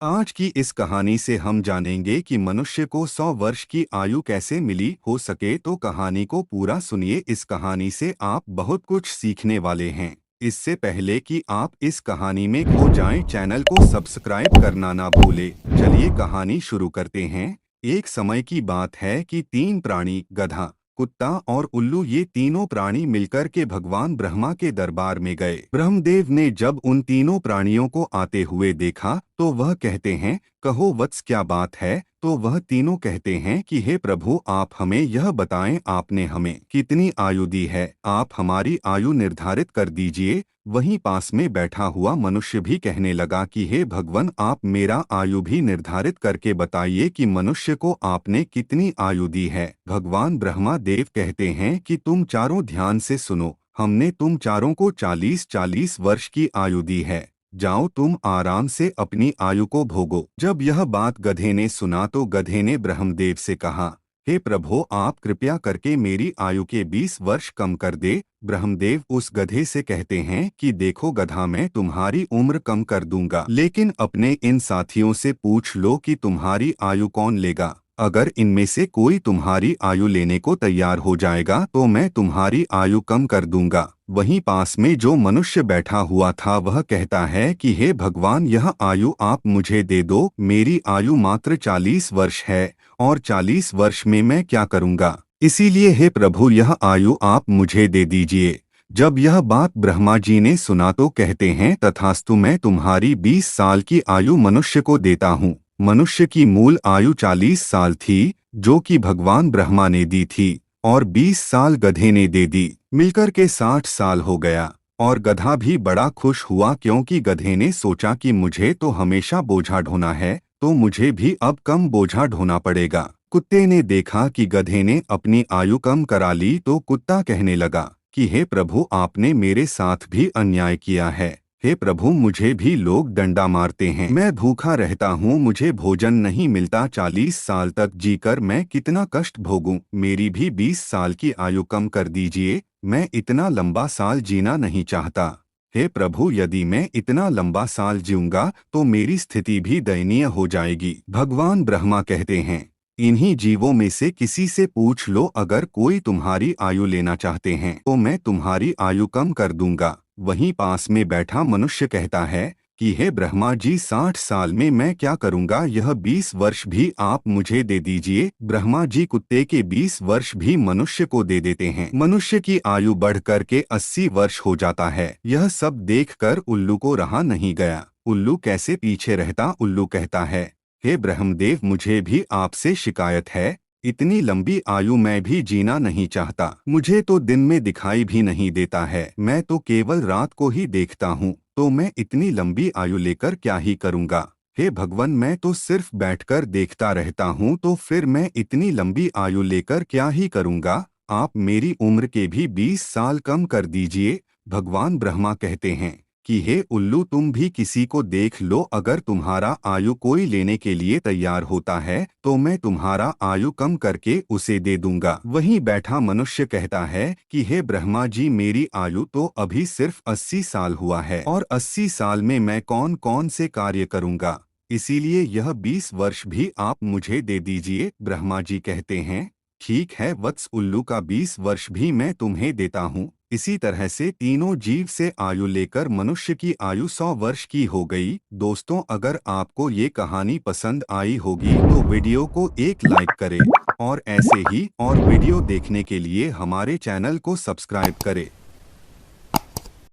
आज की इस कहानी से हम जानेंगे कि मनुष्य को 100 वर्ष की आयु कैसे मिली। हो सके तो कहानी को पूरा सुनिए। इस कहानी से आप बहुत कुछ सीखने वाले हैं। इससे पहले कि आप इस कहानी में खो जाएं, चैनल को सब्सक्राइब करना ना भूले। चलिए कहानी शुरू करते हैं। एक समय की बात है कि तीन प्राणी, गधा, कुत्ता और उल्लू, ये तीनों प्राणी मिलकर के भगवान ब्रह्मा के दरबार में गए। ब्रह्मदेव ने जब उन तीनों प्राणियों को आते हुए देखा तो वह कहते हैं, कहो वत्स, क्या बात है। तो वह तीनों कहते हैं कि हे प्रभु, आप हमें यह बताएं, आपने हमें कितनी आयु दी है, आप हमारी आयु निर्धारित कर दीजिए। वहीं पास में बैठा हुआ मनुष्य भी कहने लगा कि हे भगवान, आप मेरा आयु भी निर्धारित करके बताइए कि मनुष्य को आपने कितनी आयु दी है। भगवान ब्रह्मा देव कहते हैं कि तुम चारों ध्यान से सुनो, हमने तुम चारों को 40-40 वर्ष की आयु दी है। जाओ, तुम आराम से अपनी आयु को भोगो। जब यह बात गधे ने सुना तो गधे ने ब्रह्मदेव से कहा, हे प्रभु, आप कृपया करके मेरी आयु के 20 वर्ष कम कर दे। ब्रह्मदेव उस गधे से कहते हैं कि देखो गधा, मैं तुम्हारी उम्र कम कर दूंगा, लेकिन अपने इन साथियों से पूछ लो कि तुम्हारी आयु कौन लेगा। अगर इनमें से कोई तुम्हारी आयु लेने को तैयार हो जाएगा तो मैं तुम्हारी आयु कम कर दूंगा। वहीं पास में जो मनुष्य बैठा हुआ था वह कहता है कि हे भगवान, यह आयु आप मुझे दे दो। मेरी आयु मात्र 40 वर्ष है और 40 वर्ष में मैं क्या करूंगा, इसीलिए हे प्रभु, यह आयु आप मुझे दे दीजिए। जब यह बात ब्रह्मा जी ने सुना तो कहते हैं, तथास्तु, मैं तुम्हारी 20 साल की आयु मनुष्य को देता हूँ। मनुष्य की मूल आयु 40 साल थी, जो कि भगवान ब्रह्मा ने दी थी, और 20 साल गधे ने दे दी। मिलकर के 60 साल हो गया। और गधा भी बड़ा खुश हुआ, क्योंकि गधे ने सोचा कि मुझे तो हमेशा बोझा ढोना है, तो मुझे भी अब कम बोझा ढोना पड़ेगा। कुत्ते ने देखा कि गधे ने अपनी आयु कम करा ली तो कुत्ता कहने लगा कि हे प्रभु, आपने मेरे साथ भी अन्याय किया है। हे प्रभु, मुझे भी लोग डंडा मारते हैं, मैं भूखा रहता हूँ, मुझे भोजन नहीं मिलता। 40 साल तक जीकर मैं कितना कष्ट भोगूं। मेरी भी 20 साल की आयु कम कर दीजिए, मैं इतना लंबा साल जीना नहीं चाहता। हे प्रभु, यदि मैं इतना लंबा साल जीऊंगा तो मेरी स्थिति भी दयनीय हो जाएगी। भगवान ब्रह्मा कहते हैं, इन्हीं जीवों में से किसी से पूछ लो, अगर कोई तुम्हारी आयु लेना चाहते हैं तो मैं तुम्हारी आयु कम कर दूंगा। वहीं पास में बैठा मनुष्य कहता है कि हे ब्रह्मा जी, 60 साल में मैं क्या करूंगा, यह 20 वर्ष भी आप मुझे दे दीजिए। ब्रह्मा जी कुत्ते के 20 वर्ष भी मनुष्य को दे देते हैं। मनुष्य की आयु बढ़ कर के 80 वर्ष हो जाता है। यह सब देखकर उल्लू को रहा नहीं गया। उल्लू कैसे पीछे रहता। उल्लू कहता है, हे ब्रह्मदेव, मुझे भी आपसे शिकायत है। इतनी लंबी आयु मैं भी जीना नहीं चाहता। मुझे तो दिन में दिखाई भी नहीं देता है, मैं तो केवल रात को ही देखता हूँ। तो मैं इतनी लंबी आयु लेकर क्या ही करूँगा। हे भगवान, मैं तो सिर्फ बैठकर देखता रहता हूँ, तो फिर मैं इतनी लंबी आयु लेकर क्या ही करूँगा। आप मेरी उम्र के भी 20 साल कम कर दीजिए। भगवान ब्रह्मा कहते हैं कि हे उल्लू, तुम भी किसी को देख लो, अगर तुम्हारा आयु कोई लेने के लिए तैयार होता है तो मैं तुम्हारा आयु कम करके उसे दे दूंगा। वहीं बैठा मनुष्य कहता है कि हे ब्रह्मा जी, मेरी आयु तो अभी सिर्फ 80 साल हुआ है और 80 साल में मैं कौन कौन से कार्य करूंगा, इसीलिए यह 20 वर्ष भी आप मुझे दे दीजिए। ब्रह्मा जी कहते हैं, ठीक है वत्स, उल्लू का 20 वर्ष भी मैं तुम्हें देता हूँ। इसी तरह से तीनों जीव से आयु लेकर मनुष्य की आयु 100 वर्ष की हो गई। दोस्तों, अगर आपको ये कहानी पसंद आई होगी तो वीडियो को एक लाइक करें और ऐसे ही और वीडियो देखने के लिए हमारे चैनल को सब्सक्राइब करें।